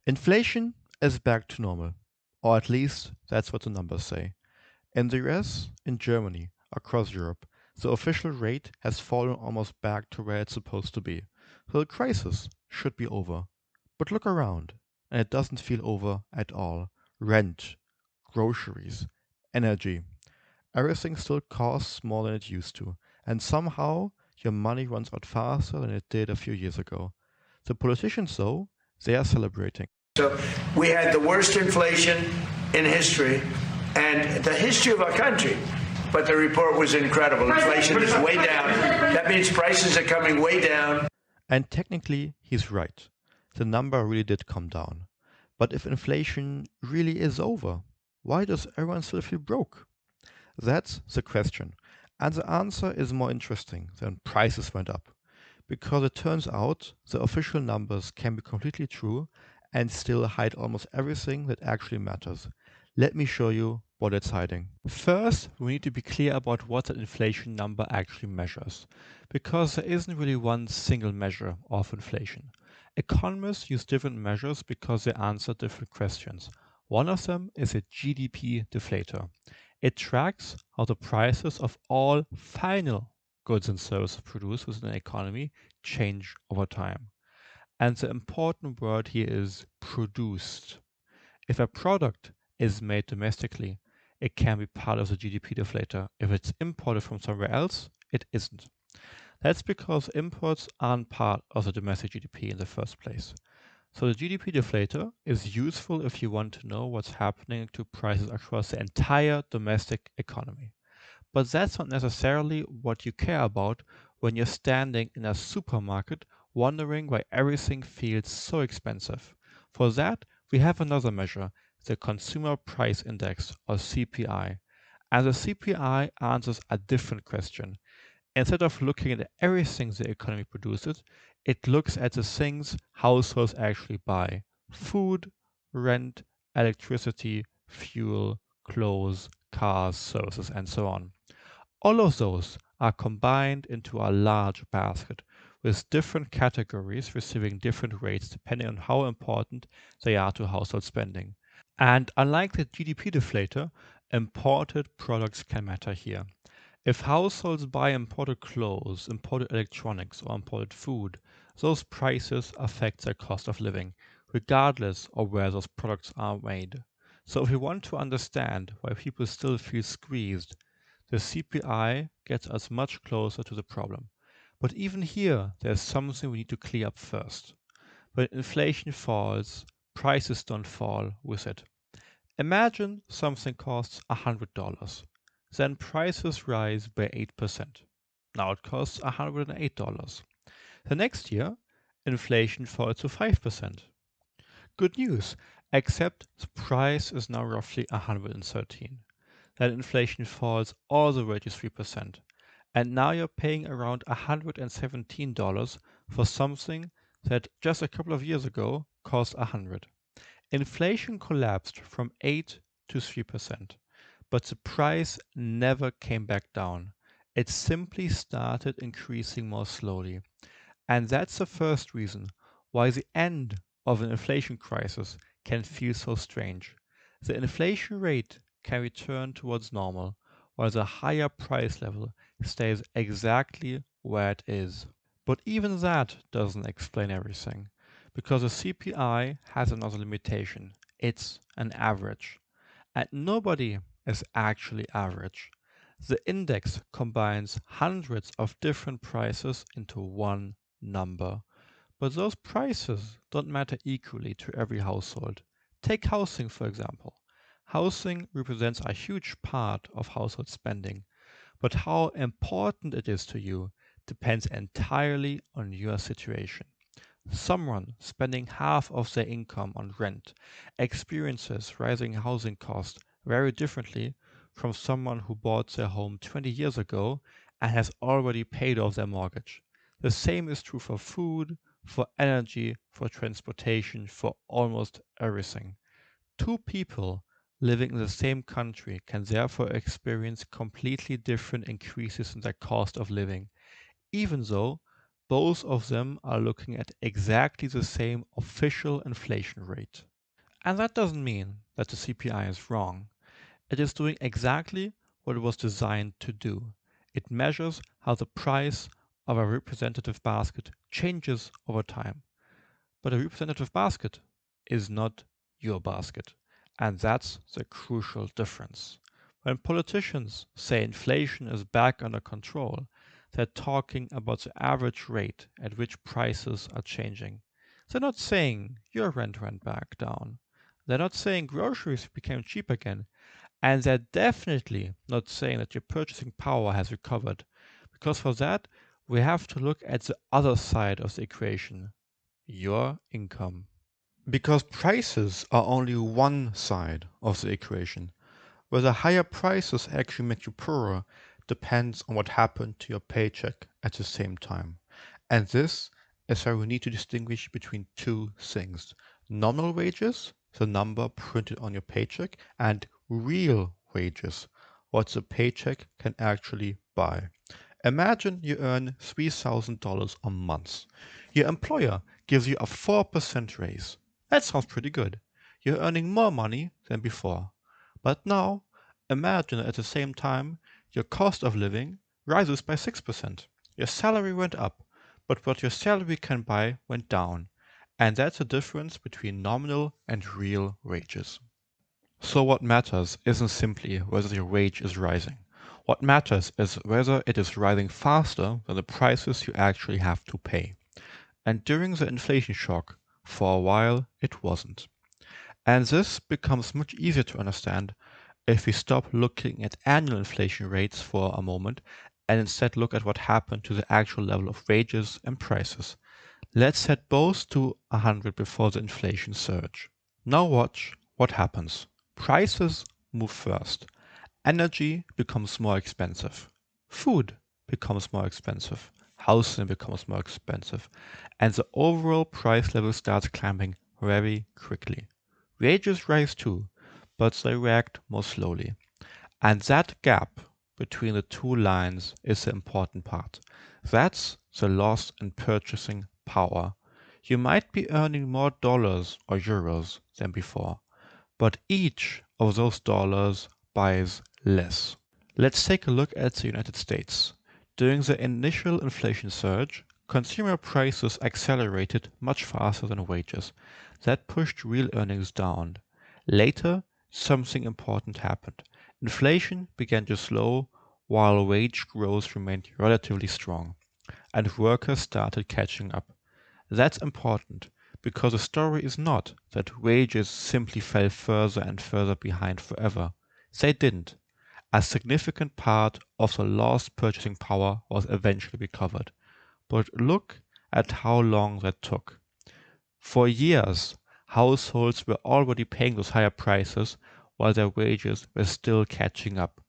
Inflation is back to normal, or at least that's what the numbers say. In the US, in Germany, across Europe, the official rate has fallen almost back to where it's supposed to be. So the crisis should be over. But look around, and it doesn't feel over at all. Rent, groceries, energy, everything still costs more than it used to, and somehow your money runs out faster than it did a few years ago. The politicians, though, they are celebrating. So we had the worst inflation in history and the history of our country. But the report was incredible. Inflation is way down. That means prices are coming way down. And technically, he's right. The number really did come down. But if inflation really is over, why does everyone still feel broke? That's the question. And the answer is more interesting than prices went up. Because it turns out the official numbers can be completely true and still hide almost everything that actually matters. Let me show you what it's hiding. First, we need to be clear about what that inflation number actually measures, because there isn't really one single measure of inflation. Economists use different measures because they answer different questions. One of them is a GDP deflator. It tracks how the prices of all final goods and services produced within an economy change over time. And the important word here is produced. If a product is made domestically, it can be part of the GDP deflator. If it's imported from somewhere else, it isn't. That's because imports aren't part of the domestic GDP in the first place. So the GDP deflator is useful if you want to know what's happening to prices across the entire domestic economy. But that's not necessarily what you care about when you're standing in a supermarket wondering why everything feels so expensive. For that, we have another measure, the Consumer Price Index, or CPI. And the CPI answers a different question. Instead of looking at everything the economy produces, it looks at the things households actually buy: food, rent, electricity, fuel, clothes, cars, services, and so on. All of those are combined into a large basket with different categories receiving different rates depending on how important they are to household spending. And unlike the GDP deflator, imported products can matter here. If households buy imported clothes, imported electronics, or imported food, those prices affect their cost of living, regardless of where those products are made. So if we want to understand why people still feel squeezed, the CPI gets us much closer to the problem. But even here, there's something we need to clear up first. When inflation falls, prices don't fall with it. Imagine something costs $100. Then prices rise by 8%. Now it costs $108. The next year, inflation falls to 5%. Good news, except the price is now roughly 113. Then inflation falls all the way to 3%. And now you're paying around $117 for something that just a couple of years ago cost 100. Inflation collapsed from 8 to 3%, but the price never came back down. It simply started increasing more slowly. And that's the first reason why the end of an inflation crisis can feel so strange. The inflation rate can return towards normal, while the higher price level stays exactly where it is. But even that doesn't explain everything, because the CPI has another limitation. It's an average. And nobody is actually average. The index combines hundreds of different prices into one number. But those prices don't matter equally to every household. Take housing, for example. Housing represents a huge part of household spending, but how important it is to you depends entirely on your situation. Someone spending half of their income on rent experiences rising housing costs very differently from someone who bought their home 20 years ago and has already paid off their mortgage. The same is true for food, for energy, for transportation, for almost everything. Two people living in the same country can therefore experience completely different increases in their cost of living, even though both of them are looking at exactly the same official inflation rate. And that doesn't mean that the CPI is wrong. It is doing exactly what it was designed to do. It measures how the price of a representative basket changes over time. But a representative basket is not your basket. And that's the crucial difference. When politicians say inflation is back under control, they're talking about the average rate at which prices are changing. They're not saying your rent went back down. They're not saying groceries became cheap again. And they're definitely not saying that your purchasing power has recovered. Because for that, we have to look at the other side of the equation, your income. Because prices are only one side of the equation. Whether higher prices actually make you poorer depends on what happened to your paycheck at the same time. And this is why we need to distinguish between two things. Nominal wages, the number printed on your paycheck, and real wages, what the paycheck can actually buy. Imagine you earn $3,000 a month. Your employer gives you a 4% raise. That sounds pretty good. You're earning more money than before. But now, imagine at the same time, your cost of living rises by 6%. Your salary went up, but what your salary can buy went down. And that's the difference between nominal and real wages. So what matters isn't simply whether your wage is rising. What matters is whether it is rising faster than the prices you actually have to pay. And during the inflation shock, for a while, it wasn't. And this becomes much easier to understand if we stop looking at annual inflation rates for a moment and instead look at what happened to the actual level of wages and prices. Let's set both to 100 before the inflation surge. Now watch what happens. Prices move first. Energy becomes more expensive. Food becomes more expensive. Housing becomes more expensive. And the overall price level starts climbing very quickly. Wages rise too, but they react more slowly. And that gap between the two lines is the important part. That's the loss in purchasing power. You might be earning more dollars or euros than before, but each of those dollars buys less. Let's take a look at the United States. During the initial inflation surge, consumer prices accelerated much faster than wages. That pushed real earnings down. Later, something important happened. Inflation began to slow while wage growth remained relatively strong, and workers started catching up. That's important because the story is not that wages simply fell further and further behind forever. They didn't. A significant part of the lost purchasing power was eventually recovered. But look at how long that took. For years, households were already paying those higher prices while their wages were still catching up.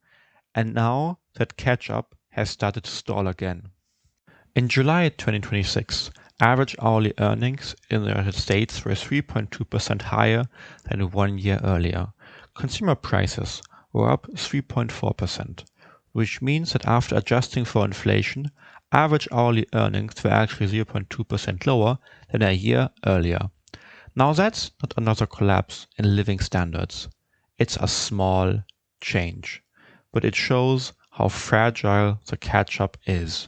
And now that catch up has started to stall again. In July 2026, average hourly earnings in the United States were 3.2% higher than 1 year earlier. Consumer prices were up 3.4%, which means that after adjusting for inflation, average hourly earnings were actually 0.2% lower than a year earlier. Now that's not another collapse in living standards. It's a small change, but it shows how fragile the catch-up is.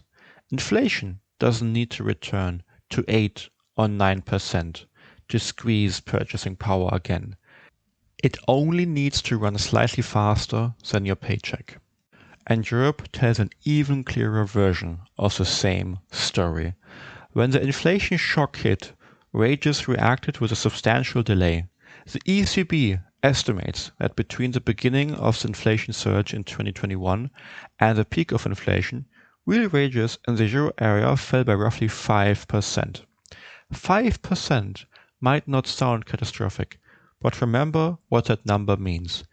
Inflation doesn't need to return to 8 or 9% to squeeze purchasing power again. It only needs to run slightly faster than your paycheck. And Europe tells an even clearer version of the same story. When the inflation shock hit, wages reacted with a substantial delay. The ECB estimates that between the beginning of the inflation surge in 2021 and the peak of inflation, real wages in the euro area fell by roughly 5%. 5% might not sound catastrophic, but remember what that number means.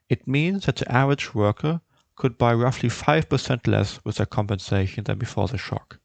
It means that the average worker could buy roughly 5% less with their compensation than before the shock.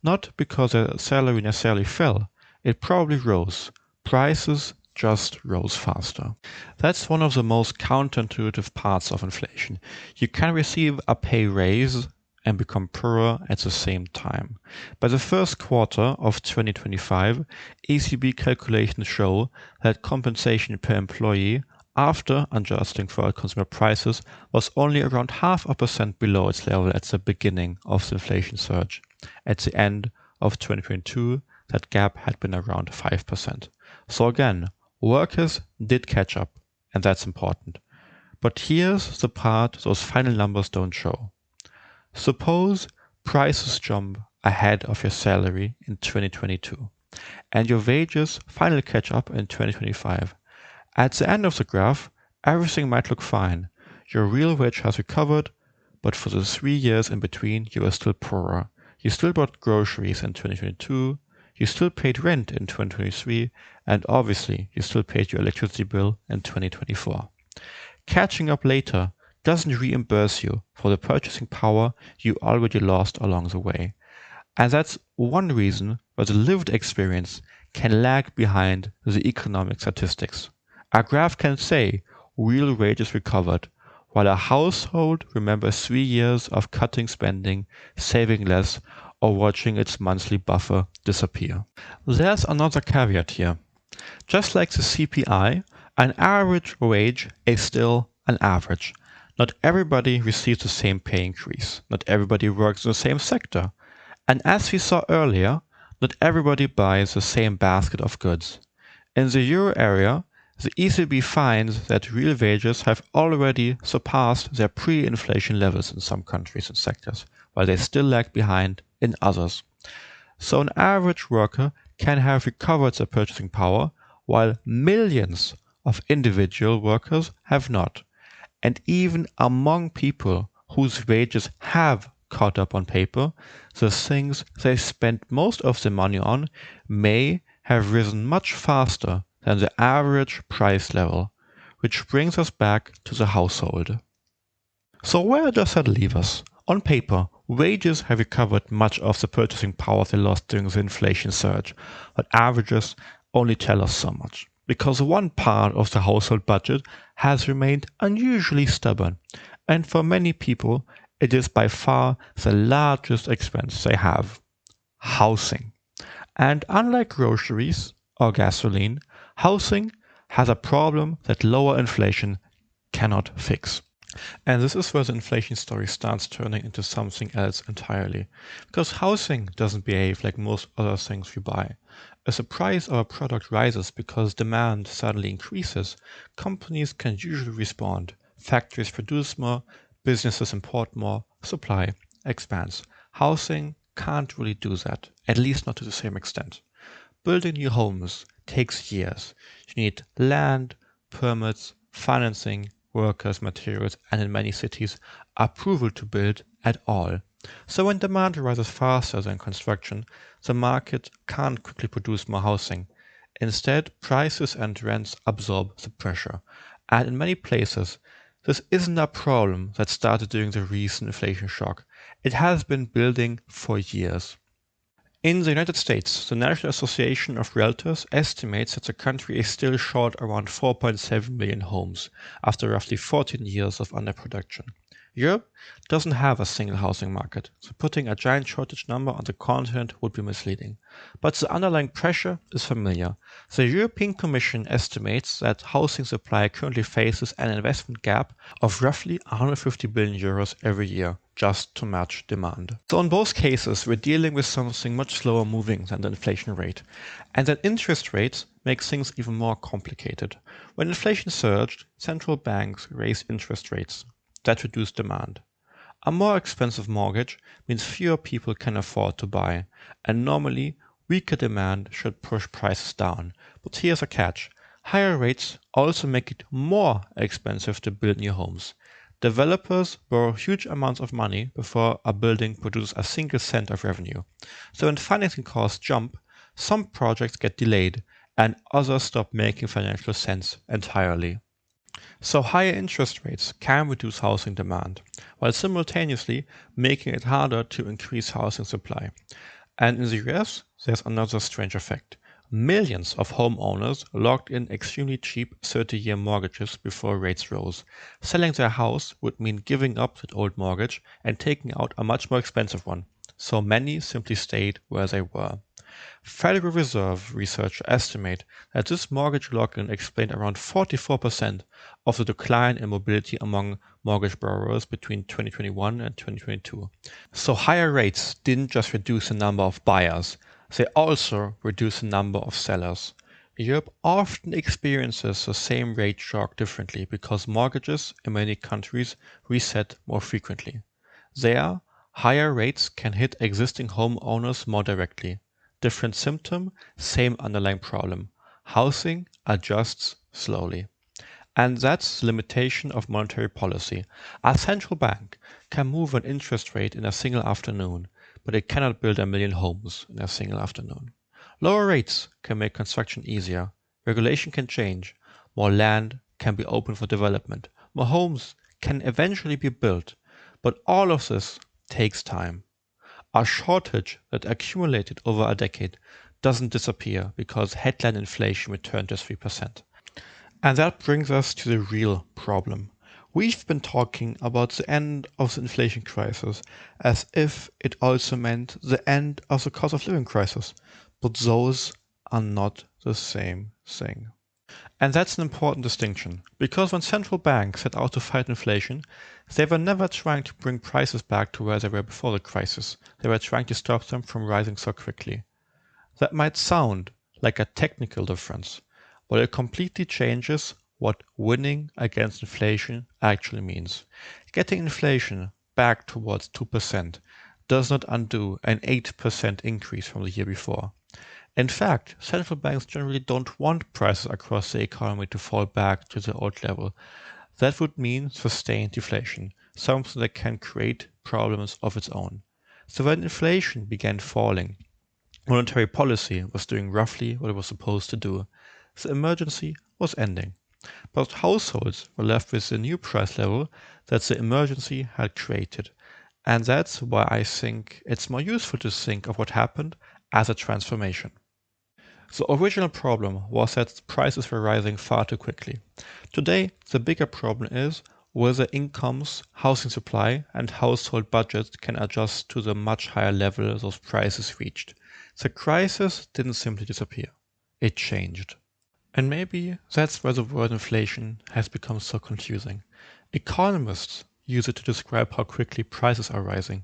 Not because their salary necessarily fell, it probably rose. Prices just rose faster. That's one of the most counterintuitive parts of inflation. You can receive a pay raise and become poorer at the same time. By the first quarter of 2025, ECB calculations show that compensation per employee after adjusting for consumer prices was only around 0.5% below its level at the beginning of the inflation surge. At the end of 2022, that gap had been around 5%. So again, workers did catch up, and that's important. But here's the part those final numbers don't show. Suppose prices jump ahead of your salary in 2022, and your wages finally catch up in 2025. At the end of the graph, everything might look fine. Your real wage has recovered, but for the 3 years in between, you are still poorer. You still bought groceries in 2022, you still paid rent in 2023, and obviously you still paid your electricity bill in 2024. Catching up later doesn't reimburse you for the purchasing power you already lost along the way. And that's one reason why the lived experience can lag behind the economic statistics. A graph can say real wages recovered, while a household remembers 3 years of cutting spending, saving less, or watching its monthly buffer disappear. There's another caveat here. Just like the CPI, an average wage is still an average. Not everybody receives the same pay increase. Not everybody works in the same sector. And as we saw earlier, not everybody buys the same basket of goods. In the euro area, the ECB finds that real wages have already surpassed their pre-inflation levels in some countries and sectors, while they still lag behind in others. So an average worker can have recovered their purchasing power, while millions of individual workers have not. And even among people whose wages have caught up on paper, the things they spent most of their money on may have risen much faster than the average price level, which brings us back to the household. So where does that leave us? On paper, wages have recovered much of the purchasing power they lost during the inflation surge, but averages only tell us so much, because one part of the household budget has remained unusually stubborn, and for many people, it is by far the largest expense they have: housing. And unlike groceries or gasoline, housing has a problem that lower inflation cannot fix. And this is where the inflation story starts turning into something else entirely. Because housing doesn't behave like most other things we buy. As the price of a product rises because demand suddenly increases, companies can usually respond. Factories produce more, businesses import more, supply expands. Housing can't really do that, at least not to the same extent. Building new homes takes years. You need land, permits, financing, workers, materials, and in many cities, approval to build at all. So when demand rises faster than construction, the market can't quickly produce more housing. Instead, prices and rents absorb the pressure. And in many places, this isn't a problem that started during the recent inflation shock. It has been building for years. In the United States, the National Association of Realtors estimates that the country is still short around 4.7 million homes after roughly 14 years of underproduction. Europe doesn't have a single housing market, so putting a giant shortage number on the continent would be misleading. But the underlying pressure is familiar. The European Commission estimates that housing supply currently faces an investment gap of roughly 150 billion euros every year, just to match demand. So in both cases, we're dealing with something much slower moving than the inflation rate. And that interest rates make things even more complicated. When inflation surged, central banks raised interest rates. That reduced demand. A more expensive mortgage means fewer people can afford to buy, and normally weaker demand should push prices down. But here's a catch. Higher rates also make it more expensive to build new homes. Developers borrow huge amounts of money before a building produces a single cent of revenue. So when financing costs jump, some projects get delayed and others stop making financial sense entirely. So higher interest rates can reduce housing demand, while simultaneously making it harder to increase housing supply. And in the US, there's another strange effect. Millions of homeowners locked in extremely cheap 30-year mortgages before rates rose. Selling their house would mean giving up that old mortgage and taking out a much more expensive one. So many simply stayed where they were. Federal Reserve researchers estimate that this mortgage lock-in explained around 44% of the decline in mobility among mortgage borrowers between 2021 and 2022. So higher rates didn't just reduce the number of buyers, they also reduced the number of sellers. Europe often experiences the same rate shock differently because mortgages in many countries reset more frequently. There, higher rates can hit existing homeowners more directly. Different symptom, same underlying problem. Housing adjusts slowly. And that's the limitation of monetary policy. A central bank can move an interest rate in a single afternoon, but it cannot build a million homes in a single afternoon. Lower rates can make construction easier. Regulation can change. More land can be open for development. More homes can eventually be built. But all of this takes time. A shortage that accumulated over a decade doesn't disappear because headline inflation returned to 3%. And that brings us to the real problem. We've been talking about the end of the inflation crisis as if it also meant the end of the cost of living crisis. But those are not the same thing. And that's an important distinction, because when central banks set out to fight inflation, they were never trying to bring prices back to where they were before the crisis. They were trying to stop them from rising so quickly. That might sound like a technical difference, but it completely changes what winning against inflation actually means. Getting inflation back towards 2% does not undo an 8% increase from the year before. In fact, central banks generally don't want prices across the economy to fall back to the old level. That would mean sustained deflation, something that can create problems of its own. So when inflation began falling, monetary policy was doing roughly what it was supposed to do. The emergency was ending. But households were left with the new price level that the emergency had created. And that's why I think it's more useful to think of what happened as a transformation. The original problem was that prices were rising far too quickly. Today, the bigger problem is whether incomes, housing supply, and household budgets can adjust to the much higher level those prices reached. The crisis didn't simply disappear. It changed. And maybe that's where the word inflation has become so confusing. Economists use it to describe how quickly prices are rising.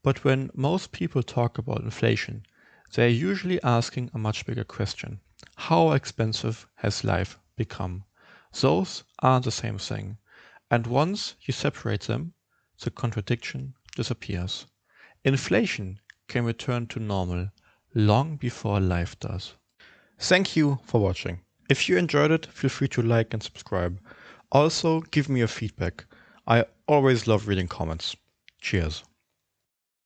But when most people talk about inflation, they're usually asking a much bigger question. How expensive has life become? Those aren't the same thing. And once you separate them, the contradiction disappears. Inflation can return to normal long before life does. Thank you for watching. If you enjoyed it, feel free to like and subscribe. Also, give me your feedback. I always love reading comments. Cheers.